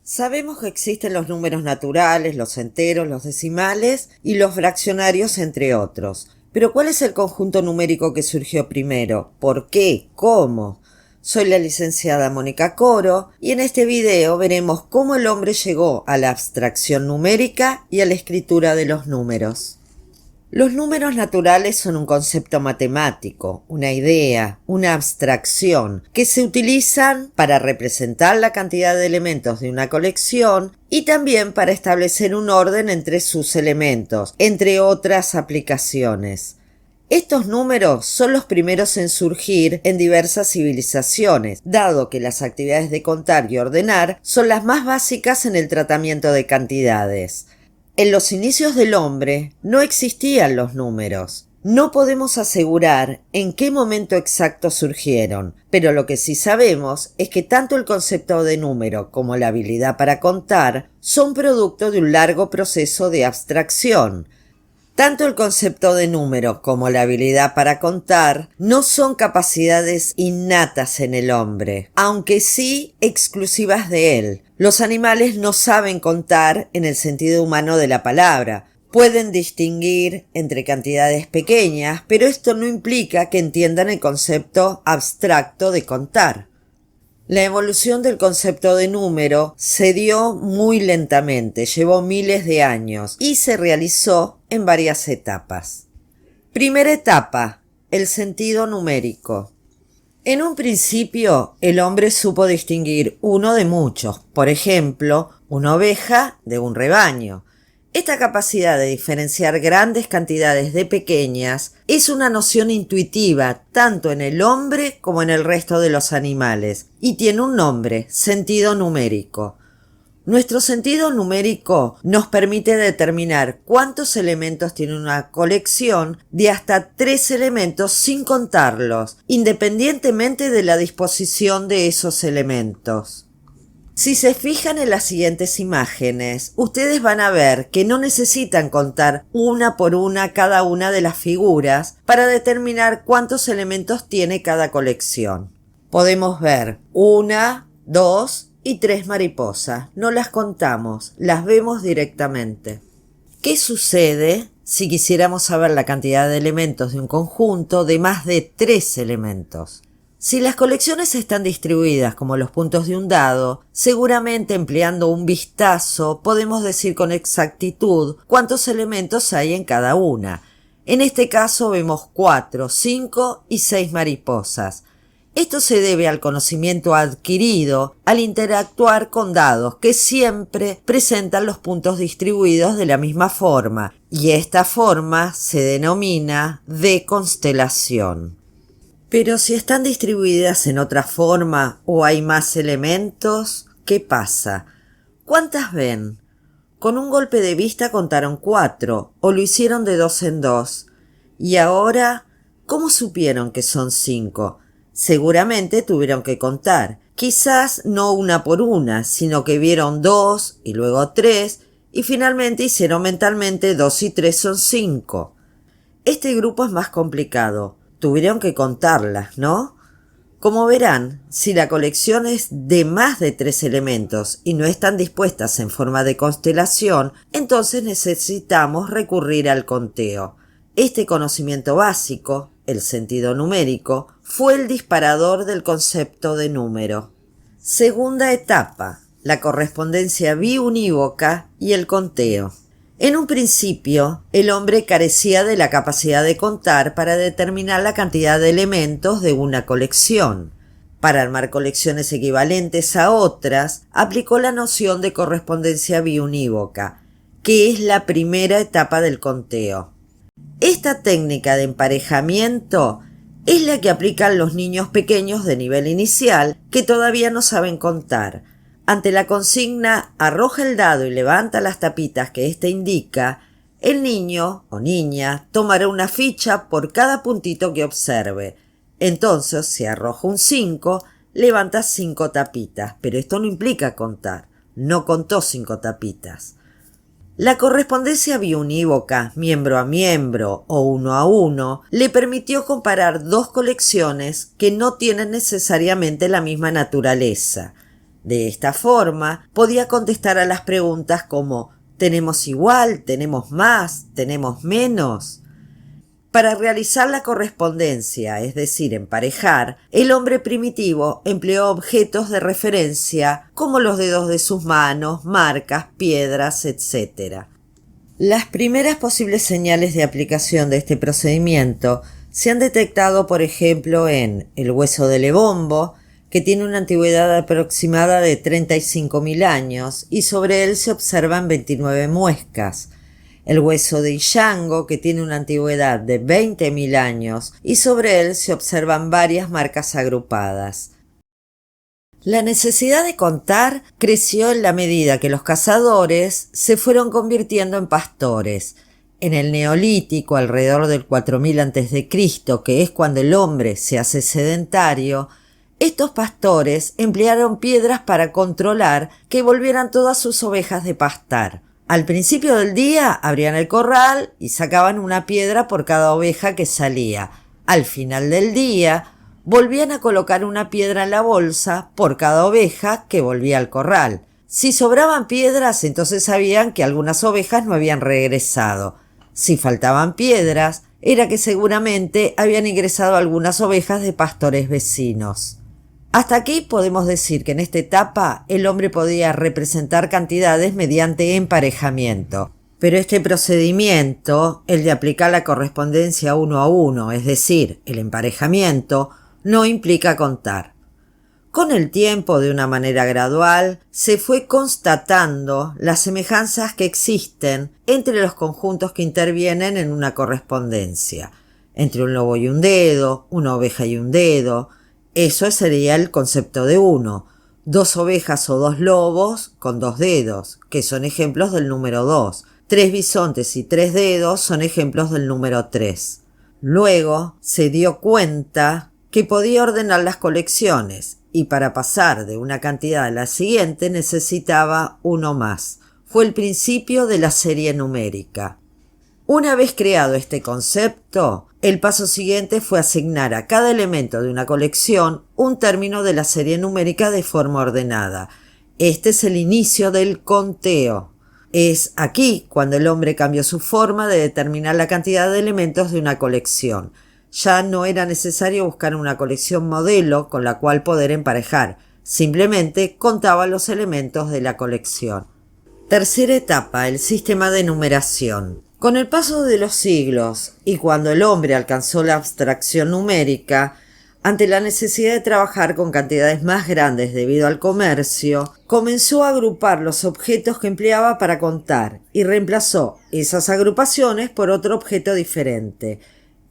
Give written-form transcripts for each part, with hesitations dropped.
Sabemos que existen los números naturales, los enteros, los decimales y los fraccionarios, entre otros. Pero ¿cuál es el conjunto numérico que surgió primero? ¿Por qué? ¿Cómo? Soy la licenciada Mónica Coro y en este video veremos cómo el hombre llegó a la abstracción numérica y a la escritura de los números. Los números naturales son un concepto matemático, una idea, una abstracción, que se utilizan para representar la cantidad de elementos de una colección y también para establecer un orden entre sus elementos, entre otras aplicaciones. Estos números son los primeros en surgir en diversas civilizaciones, dado que las actividades de contar y ordenar son las más básicas en el tratamiento de cantidades. En los inicios del hombre no existían los números. No podemos asegurar en qué momento exacto surgieron, pero lo que sí sabemos es que tanto el concepto de número como la habilidad para contar son producto de un largo proceso de abstracción. Tanto el concepto de número como la habilidad para contar no son capacidades innatas en el hombre, aunque sí exclusivas de él. Los animales no saben contar en el sentido humano de la palabra. Pueden distinguir entre cantidades pequeñas, pero esto no implica que entiendan el concepto abstracto de contar. La evolución del concepto de número se dio muy lentamente, llevó miles de años y se realizó en varias etapas. Primera etapa, el sentido numérico. En un principio, el hombre supo distinguir uno de muchos, por ejemplo, una oveja de un rebaño. Esta capacidad de diferenciar grandes cantidades de pequeñas es una noción intuitiva tanto en el hombre como en el resto de los animales y tiene un nombre, sentido numérico. Nuestro sentido numérico nos permite determinar cuántos elementos tiene una colección de hasta 3 elementos sin contarlos, independientemente de la disposición de esos elementos. Si se fijan en las siguientes imágenes, ustedes van a ver que no necesitan contar una por una cada una de las figuras para determinar cuántos elementos tiene cada colección. Podemos ver 1, 2 y 3 mariposas. No las contamos, las vemos directamente. ¿Qué sucede si quisiéramos saber la cantidad de elementos de un conjunto de más de 3 elementos? Si las colecciones están distribuidas como los puntos de un dado, seguramente empleando un vistazo podemos decir con exactitud cuántos elementos hay en cada una. En este caso vemos 4, 5 y 6 mariposas. Esto se debe al conocimiento adquirido al interactuar con dados que siempre presentan los puntos distribuidos de la misma forma, y esta forma se denomina de constelación. Pero si están distribuidas en otra forma o hay más elementos, ¿qué pasa? ¿Cuántas ven? Con un golpe de vista contaron 4 o lo hicieron de 2 en 2. Y ahora, ¿cómo supieron que son 5? Seguramente tuvieron que contar. Quizás no una por una, sino que vieron 2 y luego 3 y finalmente hicieron mentalmente 2 y 3 son 5. Este grupo es más complicado. Tuvieron que contarlas, ¿no? Como verán, si la colección es de más de 3 elementos y no están dispuestas en forma de constelación, entonces necesitamos recurrir al conteo. Este conocimiento básico, el sentido numérico, fue el disparador del concepto de número. Segunda etapa, la correspondencia biunívoca y el conteo. En un principio, el hombre carecía de la capacidad de contar para determinar la cantidad de elementos de una colección. Para armar colecciones equivalentes a otras, aplicó la noción de correspondencia biunívoca, que es la primera etapa del conteo. Esta técnica de emparejamiento es la que aplican los niños pequeños de nivel inicial que todavía no saben contar. Ante la consigna arroja el dado y levanta las tapitas que éste indica, el niño o niña tomará una ficha por cada puntito que observe. Entonces, si arroja un 5, levanta 5 tapitas, pero esto no implica contar. No contó 5 tapitas. La correspondencia biunívoca, miembro a miembro o uno a uno, le permitió comparar 2 colecciones que no tienen necesariamente la misma naturaleza. De esta forma, podía contestar a las preguntas como ¿tenemos igual? ¿Tenemos más? ¿Tenemos menos? Para realizar la correspondencia, es decir, emparejar, el hombre primitivo empleó objetos de referencia como los dedos de sus manos, marcas, piedras, etc. Las primeras posibles señales de aplicación de este procedimiento se han detectado, por ejemplo, en el hueso de Lebombo, que tiene una antigüedad aproximada de 35.000 años y sobre él se observan 29 muescas. El hueso de Illango, que tiene una antigüedad de 20.000 años y sobre él se observan varias marcas agrupadas. La necesidad de contar creció en la medida que los cazadores se fueron convirtiendo en pastores. En el Neolítico, alrededor del 4000 a.C., que es cuando el hombre se hace sedentario, estos pastores emplearon piedras para controlar que volvieran todas sus ovejas de pastar. Al principio del día abrían el corral y sacaban una piedra por cada oveja que salía. Al final del día volvían a colocar una piedra en la bolsa por cada oveja que volvía al corral. Si sobraban piedras, entonces sabían que algunas ovejas no habían regresado. Si faltaban piedras, era que seguramente habían ingresado algunas ovejas de pastores vecinos. Hasta aquí podemos decir que en esta etapa el hombre podía representar cantidades mediante emparejamiento. Pero este procedimiento, el de aplicar la correspondencia uno a uno, es decir, el emparejamiento, no implica contar. Con el tiempo, de una manera gradual, se fue constatando las semejanzas que existen entre los conjuntos que intervienen en una correspondencia, entre un lobo y un dedo, una oveja y un dedo. Eso sería el concepto de uno. 2 ovejas o 2 lobos con 2 dedos, que son ejemplos del número 2. 3 bisontes y 3 dedos son ejemplos del número 3. Luego se dio cuenta que podía ordenar las colecciones y para pasar de una cantidad a la siguiente necesitaba uno más. Fue el principio de la serie numérica. Una vez creado este concepto, el paso siguiente fue asignar a cada elemento de una colección un término de la serie numérica de forma ordenada. Este es el inicio del conteo. Es aquí cuando el hombre cambió su forma de determinar la cantidad de elementos de una colección. Ya no era necesario buscar una colección modelo con la cual poder emparejar. Simplemente contaba los elementos de la colección. Tercera etapa, el sistema de numeración. Con el paso de los siglos y cuando el hombre alcanzó la abstracción numérica, ante la necesidad de trabajar con cantidades más grandes debido al comercio, comenzó a agrupar los objetos que empleaba para contar y reemplazó esas agrupaciones por otro objeto diferente.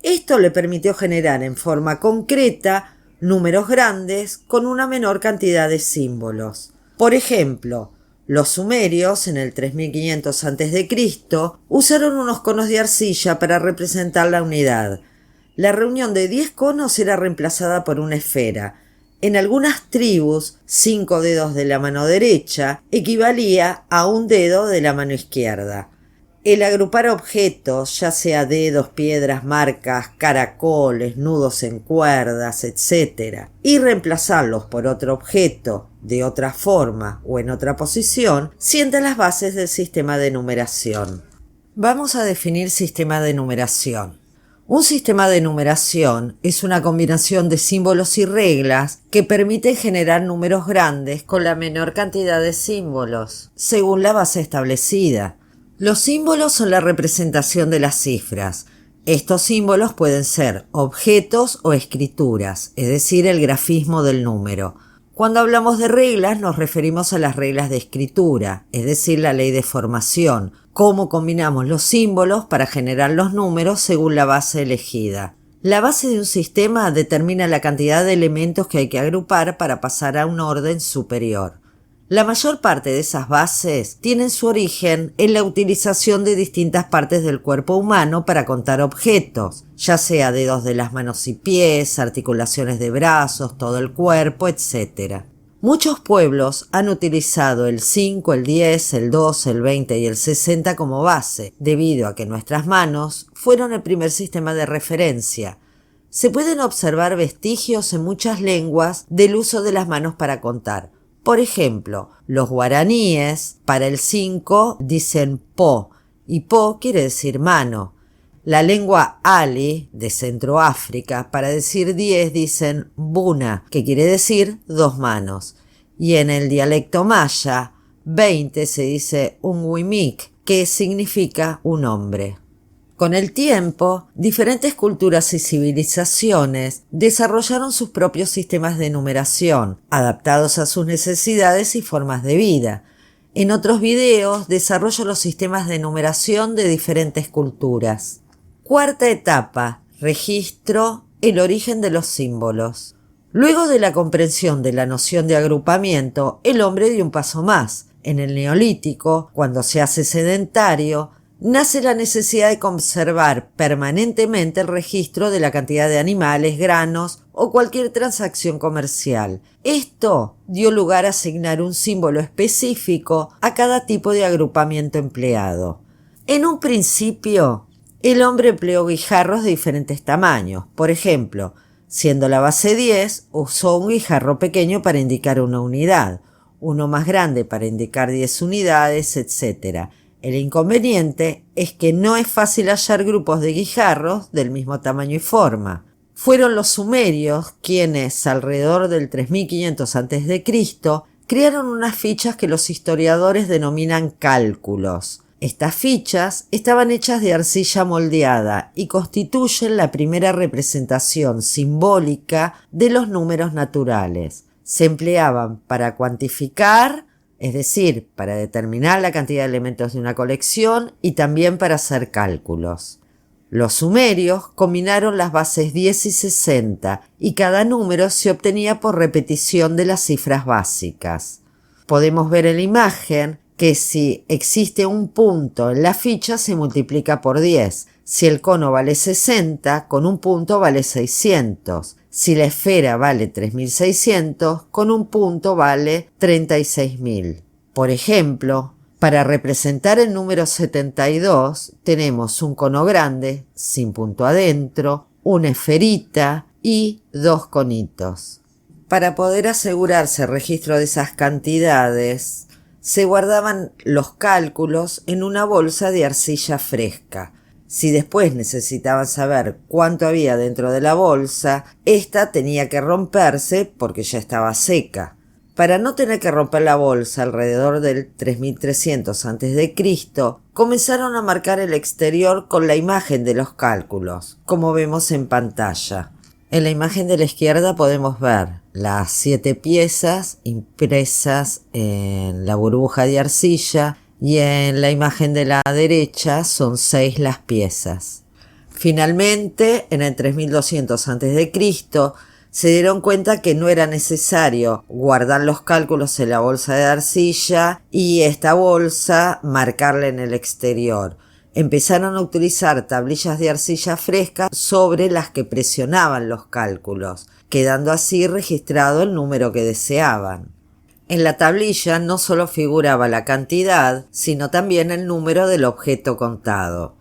Esto le permitió generar en forma concreta números grandes con una menor cantidad de símbolos. Por ejemplo, los sumerios, en el 3500 a.C., usaron unos conos de arcilla para representar la unidad. La reunión de 10 conos era reemplazada por una esfera. En algunas tribus, 5 dedos de la mano derecha equivalía a un dedo de la mano izquierda. El agrupar objetos, ya sea dedos, piedras, marcas, caracoles, nudos en cuerdas, etc., y reemplazarlos por otro objeto de otra forma o en otra posición, sienta las bases del sistema de numeración. Vamos a definir sistema de numeración. Un sistema de numeración es una combinación de símbolos y reglas que permiten generar números grandes con la menor cantidad de símbolos, según la base establecida. Los símbolos son la representación de las cifras. Estos símbolos pueden ser objetos o escrituras, es decir, el grafismo del número. Cuando hablamos de reglas nos referimos a las reglas de escritura, es decir, la ley de formación, cómo combinamos los símbolos para generar los números según la base elegida. La base de un sistema determina la cantidad de elementos que hay que agrupar para pasar a un orden superior. La mayor parte de esas bases tienen su origen en la utilización de distintas partes del cuerpo humano para contar objetos, ya sea dedos de las manos y pies, articulaciones de brazos, todo el cuerpo, etc. Muchos pueblos han utilizado el 5, el 10, el 2, el 20 y el 60 como base, debido a que nuestras manos fueron el primer sistema de referencia. Se pueden observar vestigios en muchas lenguas del uso de las manos para contar. Por ejemplo, los guaraníes para el 5 dicen po, y po quiere decir mano. La lengua Ali de Centroáfrica para decir 10 dicen buna, que quiere decir 2 manos. Y en el dialecto maya, 20 se dice un wimik, que significa un hombre. Con el tiempo, diferentes culturas y civilizaciones desarrollaron sus propios sistemas de numeración, adaptados a sus necesidades y formas de vida. En otros videos desarrollo los sistemas de numeración de diferentes culturas. Cuarta etapa, registro, el origen de los símbolos. Luego de la comprensión de la noción de agrupamiento, el hombre dio un paso más. En el Neolítico, cuando se hace sedentario, nace la necesidad de conservar permanentemente el registro de la cantidad de animales, granos o cualquier transacción comercial. Esto dio lugar a asignar un símbolo específico a cada tipo de agrupamiento empleado. En un principio, el hombre empleó guijarros de diferentes tamaños. Por ejemplo, siendo la base 10, usó un guijarro pequeño para indicar una unidad, uno más grande para indicar 10 unidades, etc. El inconveniente es que no es fácil hallar grupos de guijarros del mismo tamaño y forma. Fueron los sumerios quienes, alrededor del 3500 a.C., crearon unas fichas que los historiadores denominan cálculos. Estas fichas estaban hechas de arcilla moldeada y constituyen la primera representación simbólica de los números naturales. Se empleaban para cuantificar, es decir, para determinar la cantidad de elementos de una colección y también para hacer cálculos. Los sumerios combinaron las bases 10 y 60 y cada número se obtenía por repetición de las cifras básicas. Podemos ver en la imagen que si existe un punto en la ficha se multiplica por 10. Si el cono vale 60, con un punto vale 600. Si la esfera vale 3600, con un punto vale 36.000. Por ejemplo, para representar el número 72 tenemos un cono grande, sin punto adentro, una esferita y 2 conitos. Para poder asegurarse el registro de esas cantidades, se guardaban los cálculos en una bolsa de arcilla fresca. Si después necesitaban saber cuánto había dentro de la bolsa, esta tenía que romperse porque ya estaba seca. Para no tener que romper la bolsa alrededor del 3300 a.C., comenzaron a marcar el exterior con la imagen de los cálculos, como vemos en pantalla. En la imagen de la izquierda podemos ver las 7 piezas impresas en la burbuja de arcilla y en la imagen de la derecha son 6 las piezas. Finalmente, en el 3200 a.C., se dieron cuenta que no era necesario guardar los cálculos en la bolsa de arcilla y esta bolsa marcarla en el exterior. Empezaron a utilizar tablillas de arcilla fresca sobre las que presionaban los cálculos, quedando así registrado el número que deseaban. En la tablilla no solo figuraba la cantidad, sino también el número del objeto contado.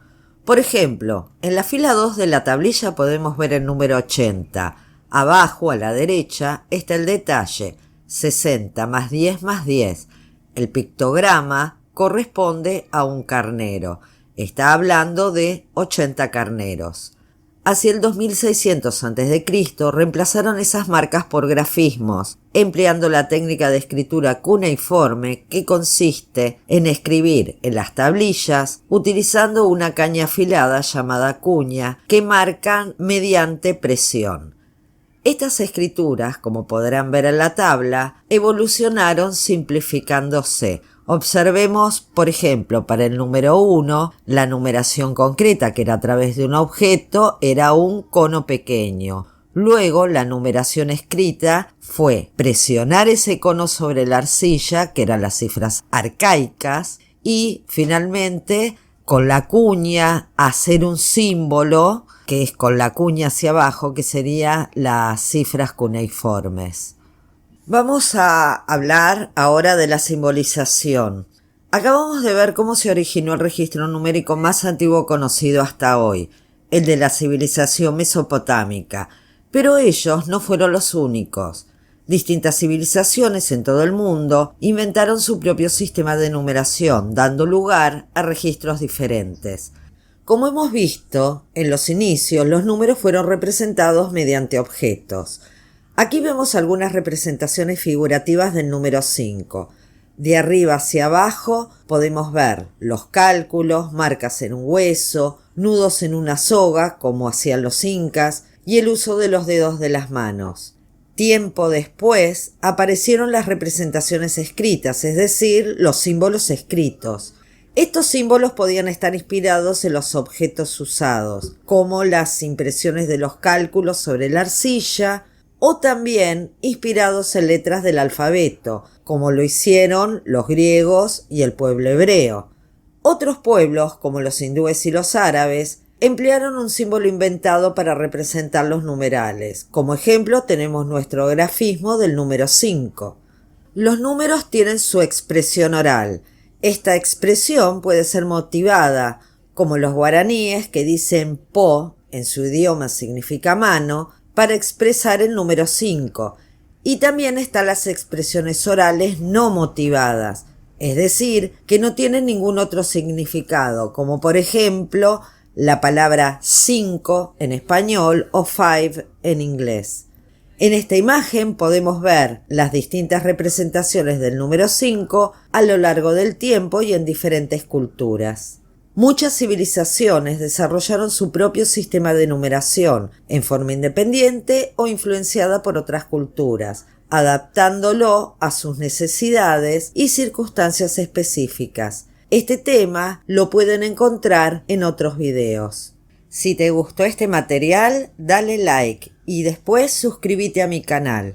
Por ejemplo, en la fila 2 de la tablilla podemos ver el número 80. Abajo, a la derecha, está el detalle, 60 más 10 más 10. El pictograma corresponde a un carnero. Está hablando de 80 carneros. Hacia el 2600 a.C. reemplazaron esas marcas por grafismos, empleando la técnica de escritura cuneiforme que consiste en escribir en las tablillas utilizando una caña afilada llamada cuña que marcan mediante presión. Estas escrituras, como podrán ver en la tabla, evolucionaron simplificándose. Observemos, por ejemplo, para el número 1, la numeración concreta, que era a través de un objeto, era un cono pequeño. Luego, la numeración escrita fue presionar ese cono sobre la arcilla, que eran las cifras arcaicas, y finalmente, con la cuña, hacer un símbolo, que es con la cuña hacia abajo, que serían las cifras cuneiformes. Vamos a hablar ahora de la simbolización. Acabamos de ver cómo se originó el registro numérico más antiguo conocido hasta hoy, el de la civilización mesopotámica, pero ellos no fueron los únicos. Distintas civilizaciones en todo el mundo inventaron su propio sistema de numeración, dando lugar a registros diferentes. Como hemos visto, en los inicios los números fueron representados mediante objetos. Aquí vemos algunas representaciones figurativas del número 5. De arriba hacia abajo podemos ver los cálculos, marcas en un hueso, nudos en una soga, como hacían los incas, y el uso de los dedos de las manos. Tiempo después aparecieron las representaciones escritas, es decir, los símbolos escritos. Estos símbolos podían estar inspirados en los objetos usados, como las impresiones de los cálculos sobre la arcilla, o también inspirados en letras del alfabeto, como lo hicieron los griegos y el pueblo hebreo. Otros pueblos, como los hindúes y los árabes, emplearon un símbolo inventado para representar los numerales. Como ejemplo tenemos nuestro grafismo del número 5. Los números tienen su expresión oral. Esta expresión puede ser motivada, como los guaraníes que dicen po, en su idioma significa mano, para expresar el número 5. Y también están las expresiones orales no motivadas, es decir, que no tienen ningún otro significado, como por ejemplo la palabra 5 en español o 5 en inglés. En esta imagen podemos ver las distintas representaciones del número 5 a lo largo del tiempo y en diferentes culturas. Muchas civilizaciones desarrollaron su propio sistema de numeración en forma independiente o influenciada por otras culturas, adaptándolo a sus necesidades y circunstancias específicas. Este tema lo pueden encontrar en otros videos. Si te gustó este material, dale like y después suscríbete a mi canal.